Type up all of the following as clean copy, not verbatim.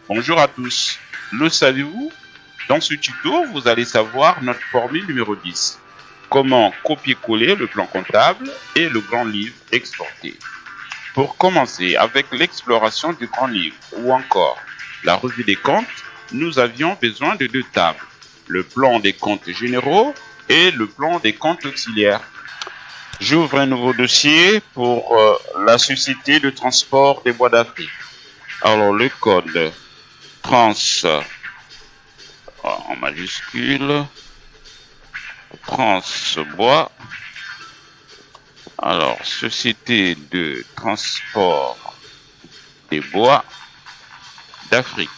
Bonjour à tous. Le savez-vous? Dans ce tuto, vous allez savoir notre formule numéro 10. Comment copier-coller le plan comptable et le grand livre exporté. Pour commencer avec l'exploration du grand livre ou encore la revue des comptes, nous avions besoin de deux tables. Le plan des comptes généraux et le plan des comptes auxiliaires. J'ouvre un nouveau dossier pour la Société de transport des bois d'Afrique. Alors le code trans en majuscule, Transbois. Alors Société de transport des bois d'Afrique.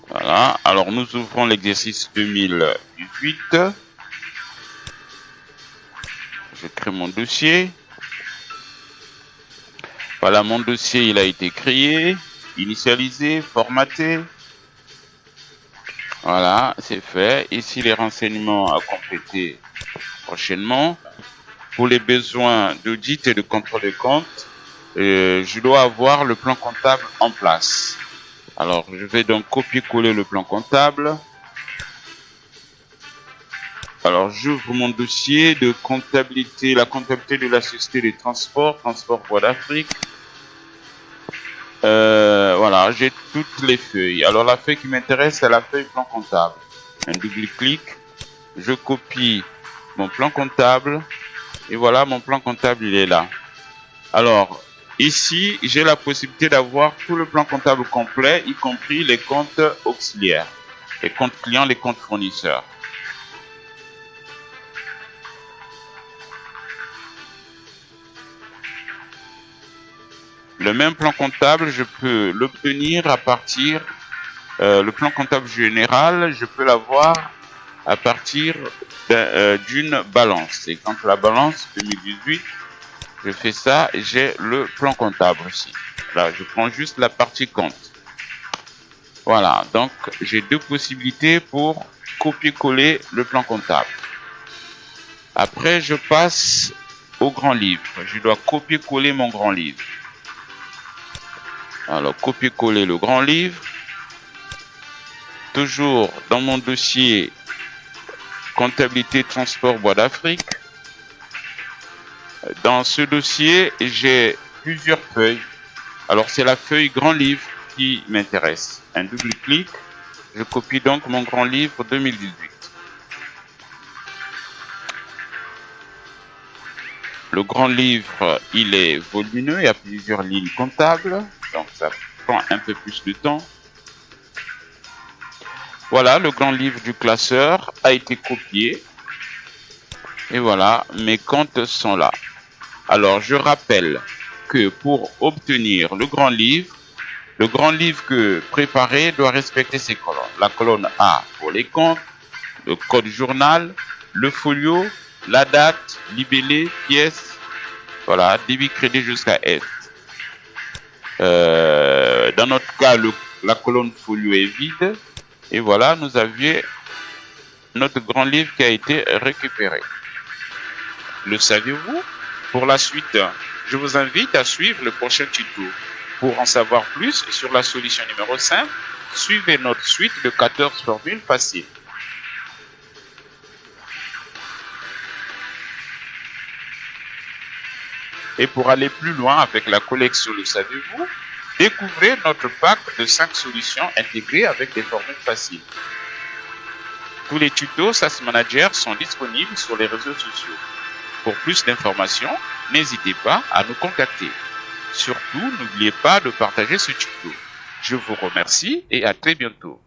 Voilà, alors nous ouvrons l'exercice 2018. Je crée mon dossier. Voilà, mon dossier, il a été créé, initialisé, formaté. Voilà, c'est fait. Ici, les renseignements à compléter prochainement. Pour les besoins d'audit et de contrôle de compte, je dois avoir le plan comptable en place. Alors, je vais donc copier-coller le plan comptable. Alors, j'ouvre mon dossier de comptabilité, la comptabilité de la Société de transport, Transport Bois d'Afrique. Voilà, j'ai toutes les feuilles. Alors, la feuille qui m'intéresse, c'est la feuille plan comptable. Un double-clic, je copie mon plan comptable. Et voilà, mon plan comptable, il est là. Alors, ici, j'ai la possibilité d'avoir tout le plan comptable complet, y compris les comptes auxiliaires, les comptes clients, les comptes fournisseurs. Le même plan comptable, je peux l'obtenir à partir, le plan comptable général, je peux l'avoir à partir d'une balance. Et quand la balance 2018, je fais ça et j'ai le plan comptable ici. Là, je prends juste la partie compte. Voilà, donc j'ai deux possibilités pour copier-coller le plan comptable. Après, je passe au grand livre. Je dois copier-coller mon grand livre. Alors, copier-coller le grand livre. Toujours dans mon dossier comptabilité transport bois d'Afrique. Dans ce dossier, j'ai plusieurs feuilles. Alors, c'est la feuille grand livre qui m'intéresse. Un double-clic. Je copie donc mon grand livre 2018. Le grand livre, il est volumineux, il y a plusieurs lignes comptables, donc ça prend un peu plus de temps. Voilà, le grand livre du classeur a été copié. Et voilà, mes comptes sont là. Alors, je rappelle que pour obtenir le grand livre que préparé doit respecter ces colonnes. La colonne A pour les comptes, le code journal, le folio, la date, libellé, pièce, voilà, débit crédit jusqu'à S. Dans notre cas, la colonne folio est vide. Et voilà, nous avions notre grand livre qui a été récupéré. Le saviez-vous? Pour la suite, je vous invite à suivre le prochain tuto. Pour en savoir plus sur la solution numéro 5, suivez notre suite de 14 formules faciles. Et pour aller plus loin avec la collection Le saviez-vous, découvrez notre pack de 5 solutions intégrées avec des formules faciles. Tous les tutos SAS Manager sont disponibles sur les réseaux sociaux. Pour plus d'informations, n'hésitez pas à nous contacter. Surtout, n'oubliez pas de partager ce tuto. Je vous remercie et à très bientôt.